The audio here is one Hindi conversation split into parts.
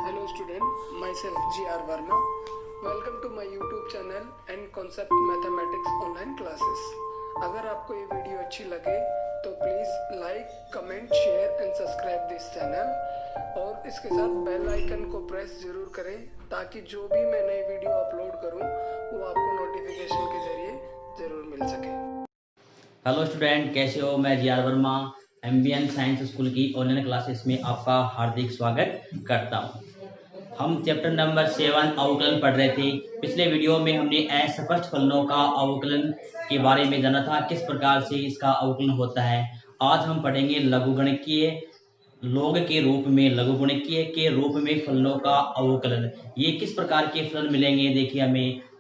Hello student, myself G.R. Verma. Welcome to my YouTube channel and Concept Mathematics online classes. अगर आपको ये वीडियो अच्छी लगे तो please like, comment, share and subscribe this channel और इसके साथ बेल आइकन को प्रेस जरूर करें ताकि जो भी मैं नई वीडियो अपलोड करूं वो आपको नोटिफिकेशन के जरिए जरूर मिल सके। हेलो स्टूडेंट, कैसे हो? मैं G R Verma MBN science school की ऑनलाइन क्लासेस में आपका हार्दिक स्वागत करता हूं। हम चैप्टर नंबर 7 अवकलन पढ़ रहे थे। पिछले वीडियो में हमने अस्पष्ट फलनों का अवकलन के बारे में जाना था, किस प्रकार से इसका अवकलन होता है। आज हम पढ़ेंगे लघुगणकीय लॉग के रूप में, लघुगणकीय के रूप में फलनों का अवकलन। ये किस प्रकार के फलन मिलेंगे? देखिए,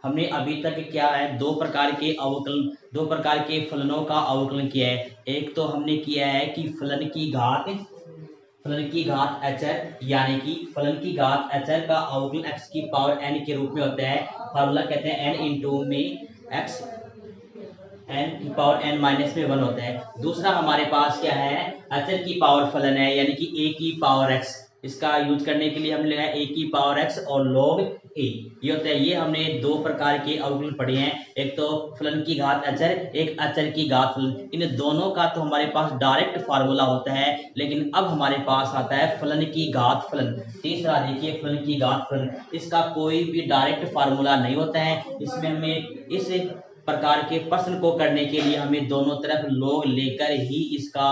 हमने अभी तक क्या है, दो प्रकार के फलनों का अवकलन किया है। एक तो हमने किया है कि फलन की घात एचर, यानी कि फलन की घात एचर का अवकलन एक्स की पावर एन के रूप में होता है। फार्मूला कहते हैं एन इंटू में एक्स एन की पावर एन माइनस में 1 होता है। दूसरा हमारे पास क्या है, एचर की पावर फलन है, यानी कि ए की पावर एक्स। इसका यूज करने के लिए हमने लिखा है ए की पावर एक्स और log ए, ये होता है। ये हमने दो प्रकार के अवकलन पढ़े हैं, एक तो फलन की घात एचर, एक एचर की घात फलन। इन दोनों का तो हमारे पास डायरेक्ट फार्मूला होता है, लेकिन अब हमारे पास आता है फलन की घात फलन। तीसरा देखिए, फलन की घात फलन, इसका कोई भी डायरेक्ट फार्मूला नहीं होता है। इसमें हमें इस प्रकार के प्रश्न को करने के लिए हमें दोनों तरफ log लेकर ही इसका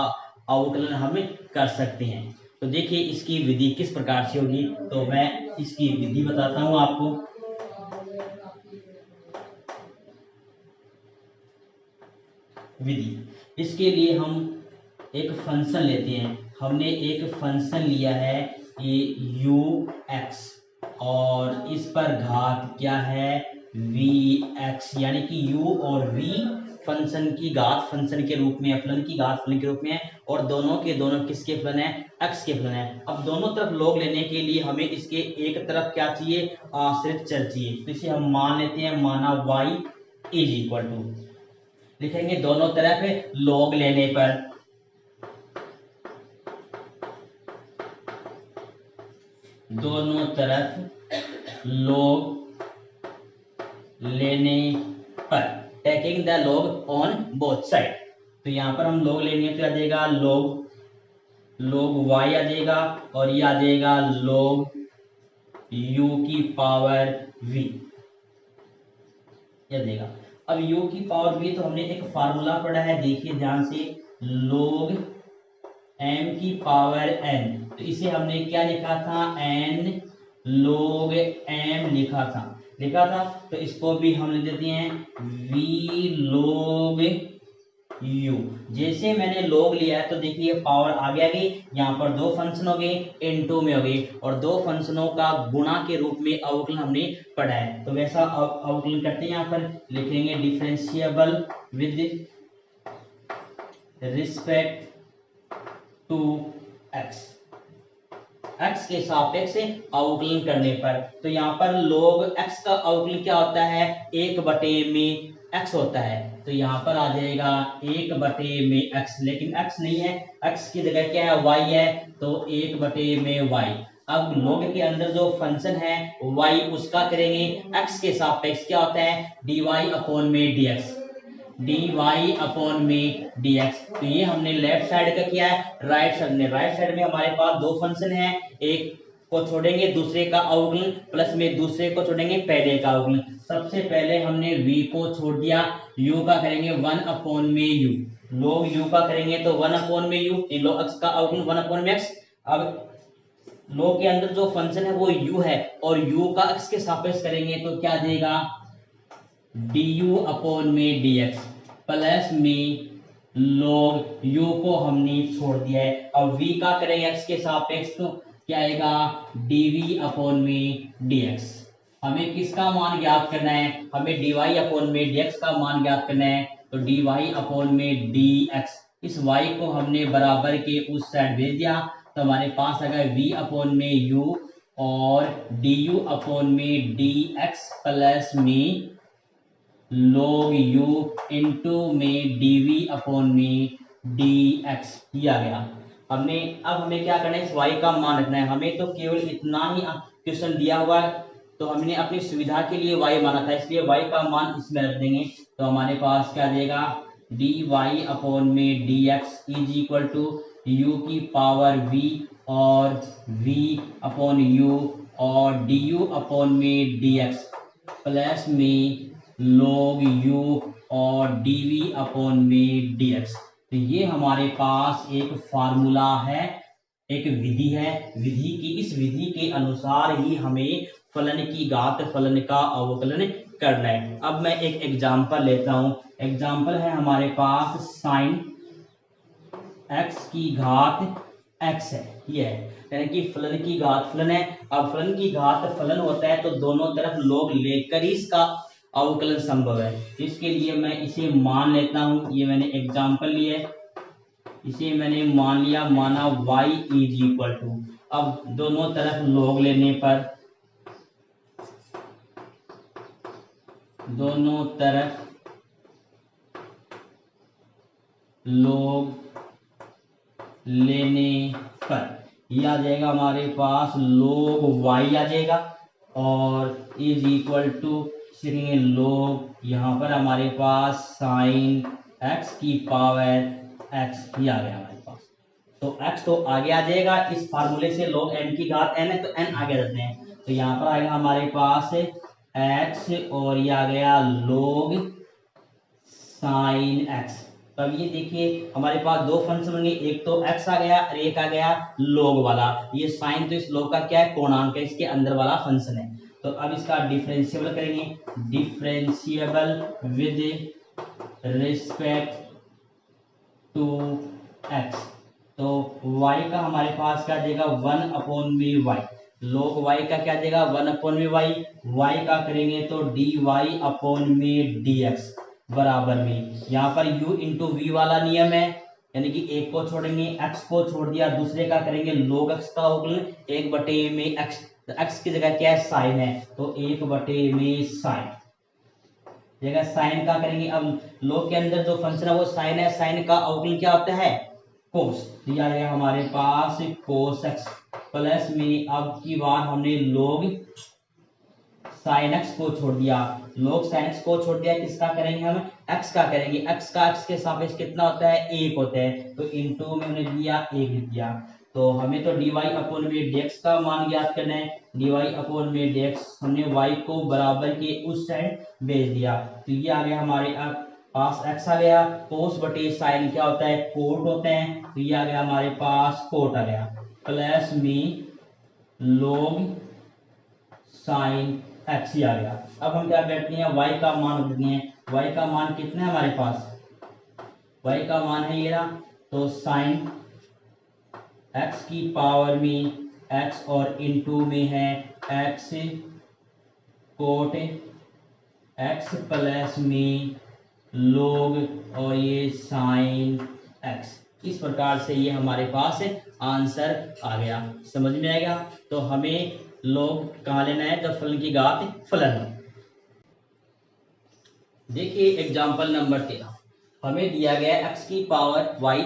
अवकलन हमें कर सकते हैं। तो देखिए इसकी विधि किस प्रकार से होगी, तो मैं इसकी विधि बताता हूं आपको। विधि, इसके लिए हम एक फंक्शन लेते हैं। हमने एक फंक्शन लिया है ये यू एक्स और इस पर घात क्या है, वी एक्स, यानी कि u और v फंक्शन की घात फंक्शन के रूप में, फलन की घात फलन के रूप में है, और दोनों के दोनों किसके फलन है, x के फलन है। अब दोनों तरफ log लेने के लिए हमें इसके एक तरफ क्या चाहिए, आश्रित चर चाहिए। तो इसे हम मान लेते हैं, माना y इज इक्वल टू, लिखेंगे दोनों तरफ log लेने पर दोनों तरफ log लेने पर, taking the log on both side. तो यहाँ पर हम log लेंगे तो आ जाएगा log y आ जाएगा, और ये आ जाएगा log u की पावर v आ जाएगा। अब u की पावर v, तो हमने एक फार्मूला पढ़ा है, देखिए ध्यान से, log m की पावर n। तो इसे हमने क्या लिखा था, n log m लिखा था। तो इसको भी हम लिख देते हैं v log u। जैसे मैंने log लिया है तो देखिए पावर आगे आ गई, यहाँ पर दो फंक्शन हो गए, इनटू में हो गई, और दो फंक्शनों का गुणा के रूप में अवकलन हमने पढ़ा है। तो वैसा अवकलन करते हैं। यहाँ पर लिखेंगे differentiable with respect to X, x के सापेक्ष अवकलन करने पर। तो यहाँ पर log x का अवकलन क्या होता है, 1/में x होता है। तो यहाँ पर आ जाएगा 1/में x, लेकिन x नहीं है, x की जगह क्या है, y है, तो 1/में y। अब log के अंदर जो फंक्शन है y, उसका करेंगे x के सापेक्ष क्या होता है, dy/dx, dy/dx। तो ये हमने लेफ्ट साइड का किया है। राइट साइड में हमारे पास दो फंक्शन है, एक को छोड़ेंगे दूसरे का अवकलन, प्लस में दूसरे को छोड़ेंगे पहले का अवकलन। सबसे पहले हमने v को छोड़ दिया, u का करेंगे 1/में u, log u का करेंगे तो 1/में u, log x का अवकलन 1/में x। अब log के अंदर जो फंक्शन है वो u है, और u का x के सापेक्ष करेंगे तो क्या देगा, du/में dx, प्लस में log u को हमने छोड़ दिया है। अब v का करेंगे x के सापेक्ष तो क्या आएगा, dv/में dx। हमें किसका मान ज्ञात करना है, हमें dy/में dx का मान ज्ञात करना है। तो dy/में dx, इस y को हमने बराबर के उस साइड भेज दिया, तो हमारे पास आ गया v/में u और du/में dx प्लस में log u इंटू में dv/में dx, ये आ गया। अब हमें क्या करना है, इस y का मान रखना है। हमें तो केवल इतना ही क्वेश्चन दिया हुआ है, तो हमने अपनी सुविधा के लिए y माना था, इसलिए y का मान इसमें रख देंगे। तो हमारे पास क्या देगा, dy अपॉन में dx is equal to u की पावर v और v अपॉन u और du अपॉन में dx प्लस में log u और dv अपॉन में dx। तो ये हमारे पास एक फार्मूला है, एक विधि है। इस विधि के अनुसार ही हमें फलन की घात फलन का अवकलन करना है। अब मैं एक एग्जांपल लेता हूं। एग्जांपल है हमारे पास साइन x की घात x है, ये है, यानी कि फलन की घात फलन है। अब फलन की घात फलन होता है तो दोनों तरफ log लेकर ही इसका अवकलन संभव है। इसके लिए मैं इसे मान लेता हूं, ये मैंने एग्जांपल लिया है, इसे मैंने मान लिया, माना y इज इक्वल टू, अब दोनों तरफ log लेने पर दोनों तरफ log लेने पर ये आ जाएगा हमारे पास log y आ जाएगा और इज इक्वल टू log, यहाँ पर हमारे पास साइन x की पावर x ही आ गया हमारे पास। तो x तो आगे आ जाएगा, इस फार्मूले से log n की घात n है तो n आगे रखते हैं। तो यहाँ पर आएगा हमारे पास x और ये आ गया log साइन x। तो अब ये देखिए हमारे पास दो फंक्शन बन गए, एक तो x आ गया और एक आ गया log वाला। ये साइन तो इस log का क्या है, कोणांक है, इसके अंदर वाला फंक्शन है। तो अब इसका डिफरेंशिएबल करेंगे, differentiable with respect to x। तो y का हमारे पास क्या देगा, 1 अपॉन में y, log y का क्या देगा 1 अपॉन में y का करेंगे तो dy अपॉन में dx बराबर में, यहाँ पर u इंटू वी वाला नियम है, यानी कि एक को छोड़ेंगे, x को छोड़ दिया, दूसरे का करेंगे log x का अवकलन 1 में x, तो x की जगह क्या है साइन है, तो 1 में साइन, जगह साइन का करेंगे। अब log के अंदर जो फंक्शन है वो साइन है, साइन का अवकलन क्या होता है कोस, दिया गया हमारे पास कोस x प्लस में, अब की बार हमने log साइन x को छोड़ दिया, log साइन x को छोड़ दिया, किसका करेंगे हम x का करेंगे, x का x के सापेक्ष कितना होता है 1 होता है, तो इनटू में हमने दिया 1 लिख दिया। तो हमें तो dy अपॉन में dx का मान ज्ञात करना है, dy अपॉन में dx हमने y को बराबर के उस साइड भेज दिया, तो ये आ गया हमारे पास x आ गया, कोस बटे साइन क्या होता है कोट होता है, तो ये आ गया हमारे पास कोट आ गया, प्लस में log साइन x ही आ गया। अब हम क्या करते हैं y का मान रखते हैं, y का मान कितना है हमारे पास, y का मान है ये रहा, तो साइन x की पावर में x और इनटू में है x कोट x प्लस में log और ये साइन x। इस प्रकार से ये हमारे पास आंसर आ गया, समझ में आएगा। तो हमें log कहाँ लेना है, जब फलन की घात फलन है। देखिए एग्जाम्पल नंबर 13, हमें दिया गया x की power y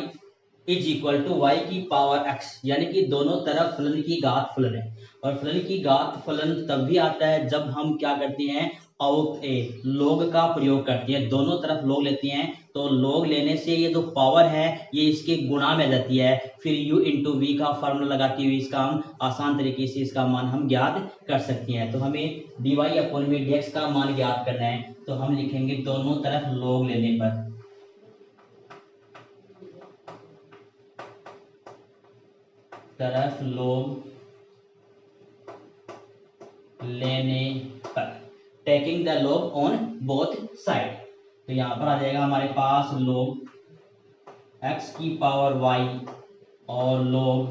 is equal to y की पावर x, यानी कि दोनों तरफ फलन की घात फलन है, और फलन की घात फलन तब भी आता है जब हम क्या करते हैं log का प्रयोग करते हैं, दोनों तरफ log लेते हैं, तो log लेने से ये जो पावर है ये इसके गुणा में जाती है, फिर u इंटू वी का फॉर्मूला लगाते हुए इसका हम आसान तरीके से इसका मान हम ज्ञात कर सकते हैं। तो हमें dy अपॉन में dx का मान ज्ञात करना है, तो हम लिखेंगे दोनों तरफ log लेने पर, तरफ log लेने पर, taking the log on both side. तो यहाँ पर आ जाएगा हमारे पास log x की पावर y और log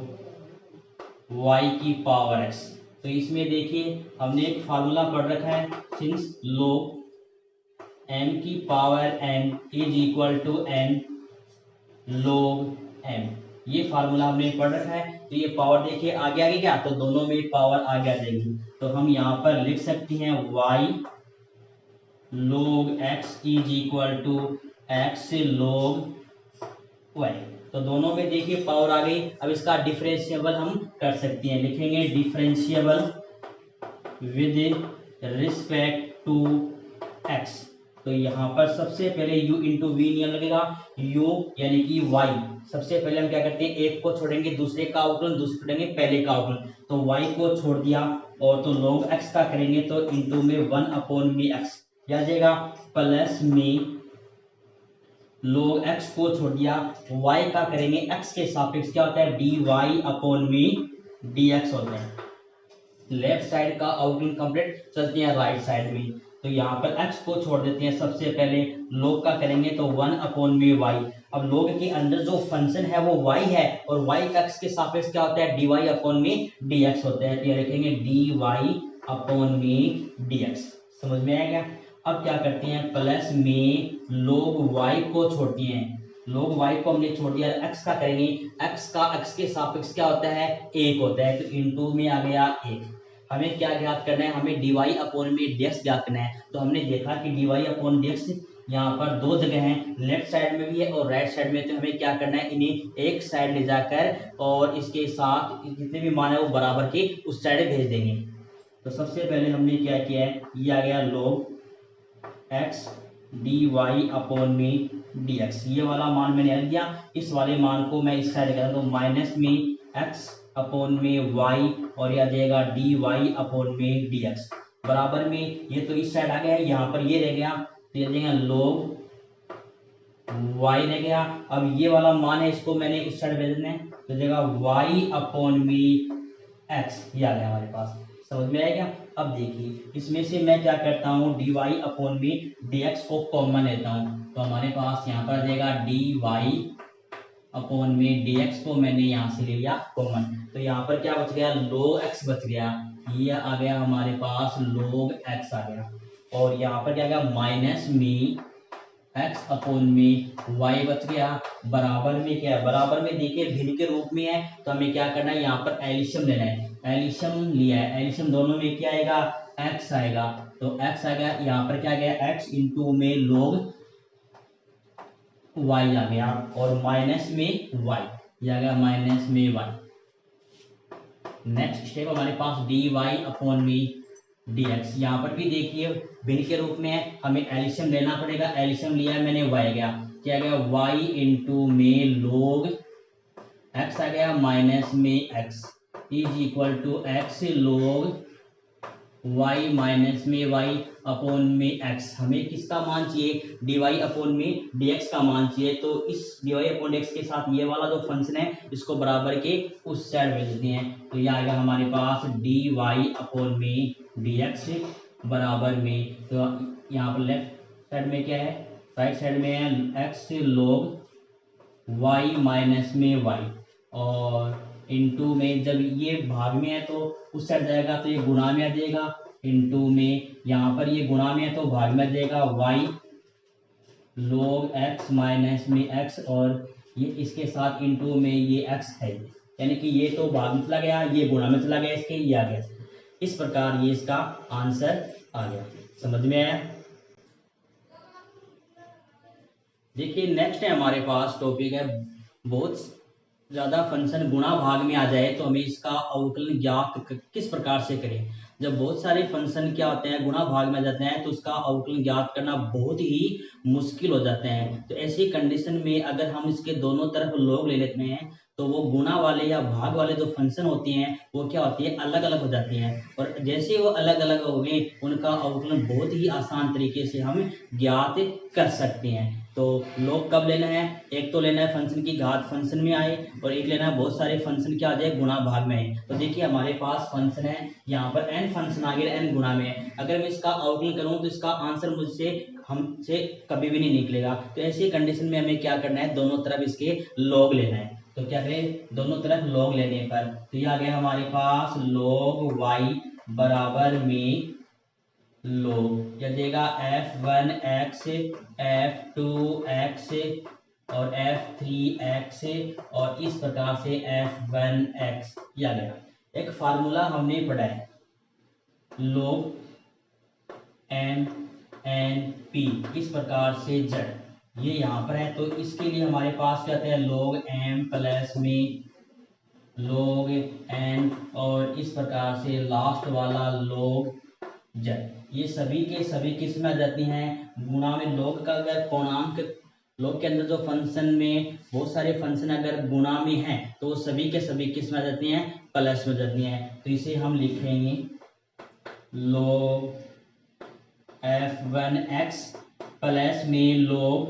y की पावर x। तो इसमें देखिए हमने एक फार्मूला पढ़ रखा है, सिंस log m की power n is equal to n log m, ये फार्मूला हमने पढ़ रखा है। तो ये पावर देखिए आगे आगे क्या, तो दोनों में पावर आगे आ जाएगी, तो हम यहाँ पर लिख सकते हैं y log x is equal to x log y। तो दोनों में देखिए पावर आ गई। अब इसका डिफरेंशिएबल हम कर सकते हैं, लिखेंगे differentiable with respect to X. तो यहाँ पर सबसे पहले u इंटू वी नियम लगेगा। u यानी कि y, सबसे पहले हम क्या करते हैं, एक को छोड़ेंगे दूसरे का अवकलन, दूसरे छोड़ेंगे पहले का अवकलन। तो y को छोड़ दिया और तो log x का करेंगे तो इंटू में 1/x आ जाएगा, प्लस में log x को छोड़ दिया, y का करेंगे x के सापेक्ष क्या होता है, dy/dx होता है। लेफ्ट साइड का अवकलन कंप्लीट, चलते हैं राइट साइड में। तो यहाँ पर x को छोड़ देते हैं, सबसे पहले log का करेंगे तो 1/y। अब log के अंदर जो फंक्शन है वो y है और y का x के सापेक्ष क्या होता है, dy/dx होता है। तो ये लिखेंगे dy/dx। समझ में आएगा। अब क्या करते हैं, प्लस में log y को छोड़ते हैं, log y को हमने छोड़ दिया, x का करेंगे, x का x के सापेक्ष क्या होता है, 1 होता है। तो इंटू में आ गया 1। हमें क्या ज्ञात करना है, हमें dy/dx ज्ञात करना है। तो हमने देखा कि dy/dx यहाँ पर दो जगह हैं, लेफ्ट साइड में भी है और राइट साइड में। तो हमें क्या करना है, इन्हें एक साइड ले जाकर और इसके साथ जितने भी मान है वो बराबर के उस साइड भेज देंगे। तो सबसे पहले हमने क्या किया है, ये आ गया log x dy/dx, ये वाला मान मैंने रख दिया। इस वाले मान को मैं इस साइड कर दूं, माइनस में x/y और यह देगा dy/dx बराबर में, ये तो इस साइड आ गया है, यहाँ पर ये रह गया, तो ये देगा log y रह गया। अब ये वाला मान है, इसको मैंने उस साइड भेज देना है, तो देगा y/x, ये आ गया हमारे पास। समझ में आएगा। अब देखिए इसमें से मैं क्या करता हूँ, dy/dx को कॉमन लेता हूँ। तो हमारे पास यहाँ पर देगा dy/dx को मैंने यहाँ से ले लिया कॉमन। तो यहाँ पर क्या बच गया, log x बच गया, ये आ गया हमारे पास log x आ गया। और यहाँ पर क्या गया, माइनस में x/y बच गया, बराबर में क्या है, बराबर में देखिए भिन्न के रूप में है। तो हमें क्या करना है, यहाँ पर एलिशियम लेना है। एलिशियम लिया है, एलिशियम दोनों में क्या आएगा, x आएगा। तो x आ गया, यहाँ पर क्या गया, x इंटू में log y आ गया और माइनस में y, ये आ गया माइनस में y। नेक्स्ट स्टेप हमारे पास dy/dx, यहाँ पर भी देखिए भिन्न के रूप में है, हमें एलिशियम लेना पड़ेगा। एलिशियम लिया है मैंने, y गया, क्या गया, y इंटू में log x आ गया माइनस में x is equal to x log y minus में y अपॉन में x। हमें किसका मान चाहिए, dy अपॉन में dx का मान चाहिए। तो इस dy अपॉन dx के साथ ये वाला जो फंक्शन है इसको बराबर के उस साइड भेज देते हैं। तो ये आएगा हमारे पास dy अपॉन में dx बराबर में, तो यहाँ पर लेफ्ट साइड में क्या है, राइट साइड में है x log y माइनस में y, और इंटू में जब ये भाग में है तो उस साइड जाएगा तो ये गुणा में आ जाएगा, इंटू में यहाँ पर ये गुणा में है तो भाग में आ जाएगा y log x माइनस में x, और ये इसके साथ इंटू में ये x है, यानी कि ये तो भाग में चला गया, ये गुणा में चला गया, इसके ये आ गया। इस प्रकार ये इसका आंसर आ गया। समझ में आया। देखिए नेक्स्ट है हमारे पास टॉपिक है, बहुत ज्यादा फंक्शन गुणा भाग में आ जाए तो हमें इसका अवकलन ज्ञात किस प्रकार से करें। जब बहुत सारे फंक्शन क्या होते हैं गुणा भाग में आ जाते हैं तो उसका अवकलन ज्ञात करना बहुत ही मुश्किल हो जाते हैं। तो ऐसी कंडीशन में अगर हम इसके दोनों तरफ log ले लेते हैं तो वो गुणा वाले या भाग वाले जो फंक्शन होते हैं वो क्या होती है, अलग अलग हो जाते हैं। और जैसे वो अलग अलग हो गए उनका अवकलन बहुत ही आसान तरीके से हम ज्ञात कर सकते हैं। तो log कब लेना है, एक तो लेना है फंक्शन की घात फंक्शन में आए, और एक लेना है बहुत सारे फंक्शन क्या आ जाए गुणा भाग में आए। तो देखिए हमारे पास फंक्शन है, यहाँ पर n फंक्शन आ गया, n गुणा में है। अगर मैं इसका अवकलन करूँ तो इसका आंसर मुझसे हमसे कभी भी नहीं निकलेगा। तो ऐसी कंडीशन में हमें क्या करना है, दोनों तरफ इसके log लेना है। तो क्या करें, दोनों तरफ log लेने पर तो ये आ गया हमारे पास log y बराबर में log, यह देगा f1x f2x और f3x और इस प्रकार से f1x। यह गया एक फार्मूला हमने पढ़ा है, log m n p, इस प्रकार से z। ये यहाँ पर है, तो इसके लिए हमारे पास क्या होता है, log m प्लस में log n, और इस प्रकार से लास्ट वाला log z। ये सभी के सभी किस में आ जाती हैं, गुणा में। log का अगर पूर्णांक, log के अंदर जो फंक्शन में बहुत सारे फंक्शन अगर गुणा में हैं तो वो सभी के सभी किस में आ जाती हैं, प्लस में जाती हैं। तो इसे हम लिखेंगे log f1x प्लस में log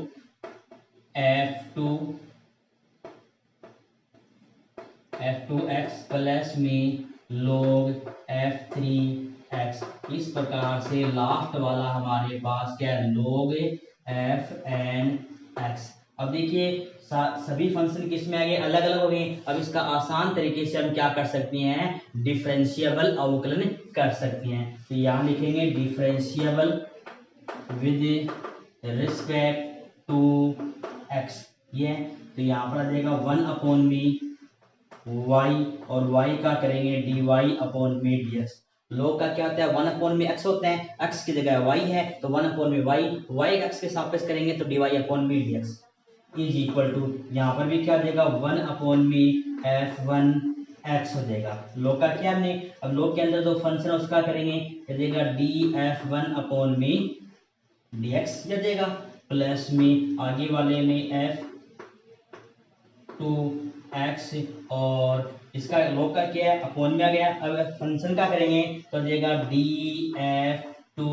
f2x प्लस में log f3x। इस प्रकार से लास्ट वाला हमारे पास क्या है, log fnx। अब देखिए सभी फंक्शन किस में आ गए, अलग अलग हो गए। अब इसका आसान तरीके से हम क्या कर सकते हैं, डिफरेंशिएबल अवकलन कर सकते हैं। तो यहाँ लिखेंगे differentiable with respect to x, ये। तो यहाँ पर आ जाएगा 1/में y, और y का करेंगे dy/में dx। log का क्या होता है, 1/में x होता है, x की जगह y है तो 1/में y x के सापेक्ष करेंगे तो dy/में dx इज इक्वल टू, यहाँ पर भी क्या देगा 1/में f1x हो जाएगा। log का क्या हमने, अब log के अंदर जो फंक्शन है उसका करेंगे, देगा df1/में dx जाएगा, प्लस में आगे वाले में f2x, और इसका log का क्या है, अपोन में आ गया। अब फंक्शन का करेंगे तो देगा df2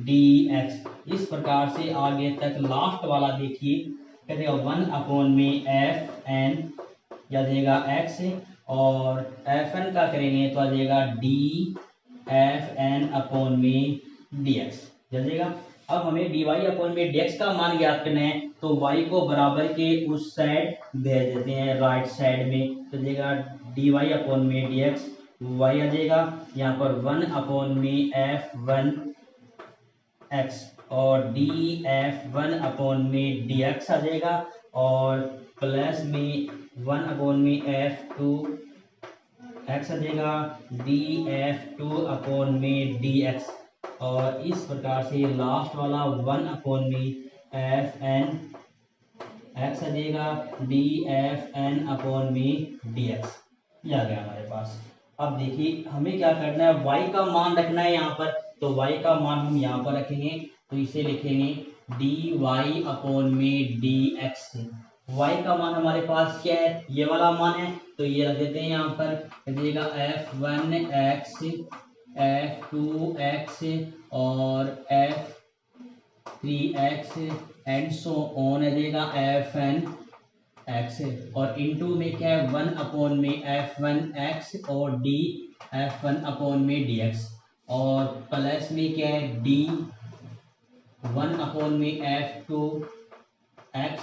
dx। इस प्रकार से आगे तक लास्ट वाला देखिए क्या देगा 1/में fn या देगा x, और fn का करेंगे तो आ जाएगा dfn/में dx जाएगा। अब हमें dy/में dx का मान ज्ञात करना है, तो y को बराबर के उस साइड भेज देते हैं, राइट साइड में। तो देगा dy/में dx, y आ जाएगा यहाँ पर 1/में f1x, और df1/में dx आ जाएगा, और प्लस में 1/में f2x आ जाएगा, df2/में dx, और इस प्रकार से लास्ट वाला 1/में fn x आ जाएगा, dfn/में dx ये आ गया हमारे पास। अब देखिए हमें क्या करना है, y का मान रखना है यहाँ पर, तो y का मान हम यहाँ पर रखेंगे, तो इसे लिखेंगे dy/में dx। y का मान हमारे पास क्या है, ये वाला मान है, तो ये रख देते हैं यहाँ पर, देगा f1x f2x और f3x एंड सो ऑन देगा fn x, और इनटू में क्या है 1/में f1x और d f1/में dx, और प्लस में क्या है d 1/में f2x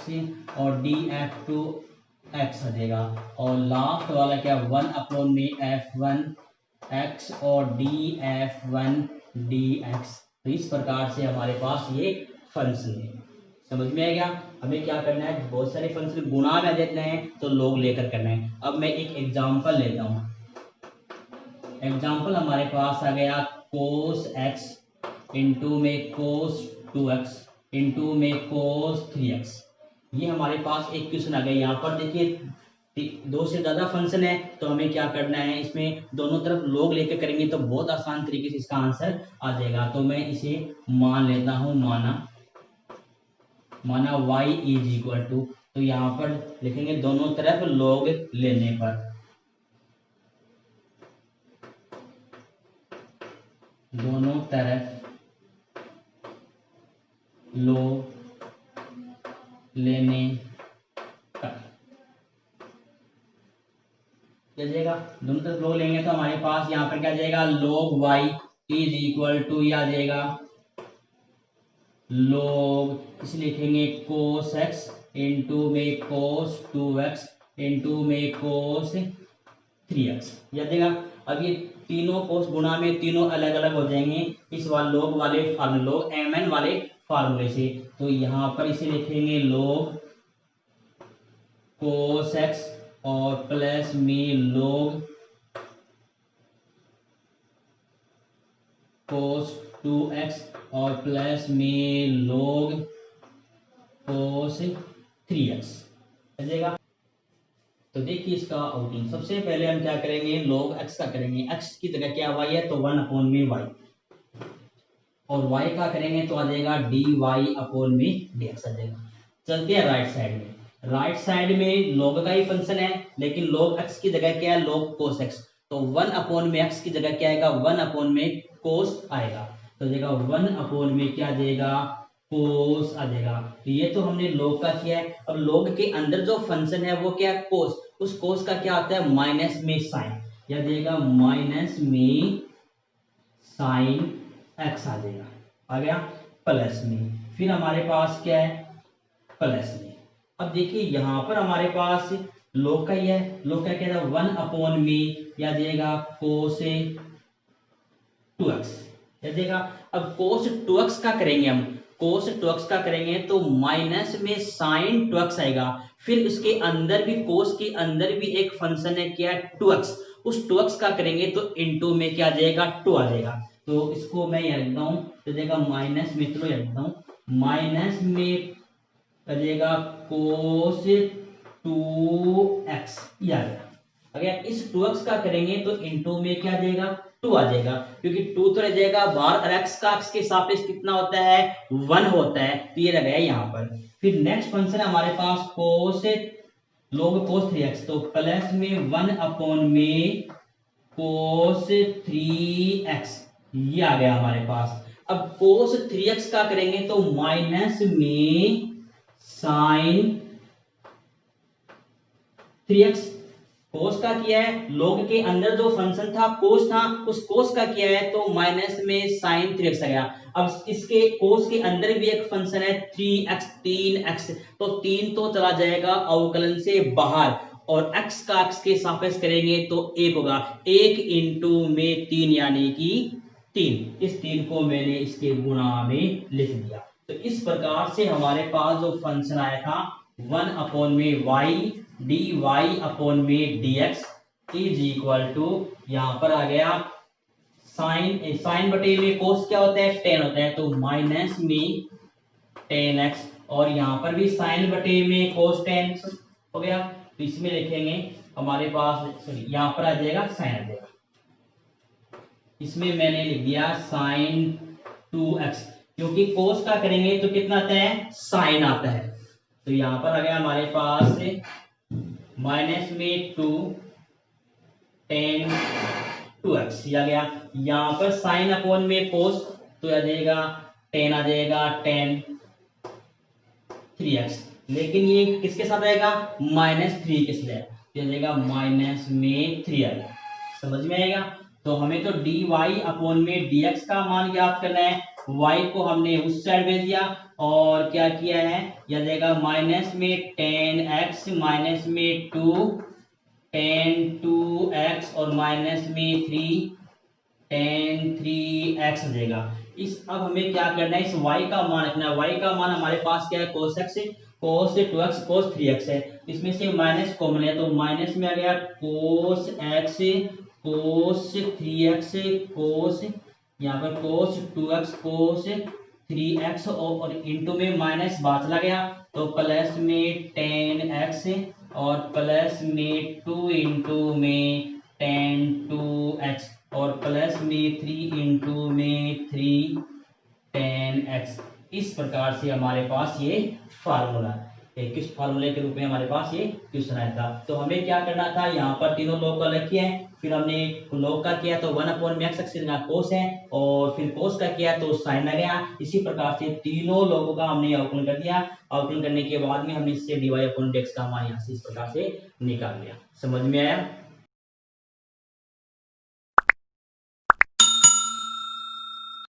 और d f2x आ जाएगा, और लास्ट वाला क्या 1/में f1x और d f1 dx। तो इस प्रकार से हमारे पास ये फंक्शन है। समझ में आ गया, हमें क्या करना है, बहुत सारे फंक्शन गुणा में देते हैं तो log लेकर करना है। अब मैं एक एग्जांपल लेता हूँ। एग्जांपल हमारे पास आ गया cos x इंटू में cos 2x इंटू में cos 3x। ये हमारे पास एक क्वेश्चन आ गया। यहाँ पर देखिए दो से ज्यादा फंक्शन है, तो हमें क्या करना है, इसमें दोनों तरफ log लेकर करेंगे तो बहुत आसान तरीके से इसका आंसर आ जाएगा। तो मैं इसे मान लेता हूँ, माना y इज इक्वल टू, तो यहाँ पर लिखेंगे दोनों तरफ log लेने पर, दोनों तरफ log लेने पर क्या जाएगा, दोनों तरफ log लेंगे तो हमारे पास यहाँ पर क्या जाएगा log y is equal to, ये आ जाएगा log, इसे लिखेंगे cos x इंटू में cos 2x इंटू में cos 3x या देगा। अब ये तीनों cos गुणा में तीनों अलग अलग हो जाएंगे इस log वाले फार्मूले, log mn वाले फार्मूले से। तो यहाँ पर इसे लिखेंगे log cos x और प्लस में log cos 2x और प्लस में log कोस 3x समझेगा। तो देखिए इसका आउटलाइन, सबसे पहले हम क्या करेंगे, log x का करेंगे। x की जगह क्या y है तो 1 अपॉन में y, और y का करेंगे तो आ जाएगा dy अपॉन में dx आ जाएगा। चलते हैं राइट साइड में। राइट साइड में log का ही फंक्शन है, लेकिन log x की जगह क्या है, log cos x। तो 1 अपॉन में x की जगह क्या आएगा, 1 अपॉन में cos आएगा। तो आ जाएगा 1 अपॉन में क्या आ जाएगा, cos आ जाएगा। तो ये तो हमने log का किया है। अब log के अंदर जो फंक्शन है वो क्या है, cos। उस cos का क्या होता है, माइनस में साइन, या देगा माइनस में साइन x आ जाएगा, आ गया प्लस में। फिर हमारे पास क्या है, प्लस में। अब देखिए यहाँ पर हमारे पास log का ही है, log का क्या है 1 अपॉन में, या देगा cos 2x या देगा। अब cos 2x का करेंगे हम, cos 2x का करेंगे तो माइनस में sin 2x आएगा। फिर इसके अंदर भी, cos के अंदर भी एक फंक्शन है क्या, 2x। उस 2x का करेंगे तो इनटू में क्या आ जाएगा, 2 आ जाएगा। तो इसको मैं यहाँ लिखता हूँ, तो देगा माइनस में, चलो यहाँ लिखता हूँ, माइनस में आ जाएगा cos 2x ये आ गया। अगर इस 2x का करेंगे तो इनटू में क्या आ जाएगा, 2 आ जाएगा, क्योंकि 2 तो रह जाएगा बाहर, और x का x के सापेक्ष कितना होता है, 1 होता है, तो ये लगा है यहाँ पर। फिर नेक्स्ट फंक्शन है हमारे पास cos log cos 3x, तो प्लस में 1 अपॉन में cos 3x ये आ गया हमारे पास। अब cos 3x का करेंगे तो माइनस में sin 3x। cos का किया है, log के अंदर जो फंक्शन था cos था, उस cos का किया है तो माइनस में sin 3x आ गया। अब इसके cos के अंदर भी एक फंक्शन है 3x, तो 3 तो चला जाएगा अवकलन से बाहर, और x का x के सापेक्ष करेंगे तो 1 होगा। 1 इंटू में 3 यानी कि 3। इस 3 को मैंने इसके गुणा में लिख दिया। तो इस प्रकार से हमारे पास जो फंक्शन आया था 1 अपॉन में y dy अपॉन में dx इज इक्वल टू, यहां पर आ गया साइन बटे में cos क्या होता है, tan होता है, तो माइनस में tan x, और यहां पर भी साइन बटे में cos tan हो गया। तो इसमें लिखेंगे हमारे पास, सॉरी यहां पर आ जाएगा साइन आ जाएगा, इसमें मैंने लिख दिया साइन 2x, क्योंकि cos का करेंगे तो कितना आता है, साइन आता है। तो यहां पर आ गया हमारे पास माइनस में 2 tan 2x आ गया। यहां पर साइन अपॉन में cos, तो आ जाएगा tan आ जाएगा tan 3x, लेकिन ये किसके साथ आएगा, -3 के साथ, तो आ जाएगा माइनस में 3 आएगा। समझ में आएगा। तो हमें तो dy अपॉन में dx का मान ज्ञात करना है, y को हमने उस साइड भेज दिया, और क्या किया है, यह देगा माइनस में tan x माइनस में 2 tan 2x और माइनस में 3 tan 3x हो जाएगा। इस अब हमें क्या करना है, इस y का मान रखना है। y का मान हमारे पास क्या है, cos x, cos 2x cos 3x है, इसमें से माइनस कॉमन है, तो माइनस में आ गया cos x cos 3x cos, यहाँ पर cos 2x cos 3x, और इनटू में माइनस बाहर चला गया, तो प्लस में tan x और प्लस में 2 इंटू में tan 2x, और प्लस में 3 इंटू में 3 tan x। इस प्रकार से हमारे पास ये फार्मूला है। किस फार्मूले के रूप में हमारे पास ये क्वेश्चन आया था। तो हमें क्या करना था, यहाँ पर तीनों लोग का अलग किया है, फिर हमने log का किया तो 1 अपॉन में x cos है, और फिर cos का किया तो sin आ गया। इसी प्रकार से तीनों लोगों का हमने अवकलन कर दिया। अवकलन करने के बाद में हमने इससे dy अपॉन dx का मान यहाँ से इस प्रकार से निकाल लिया। समझ में आया।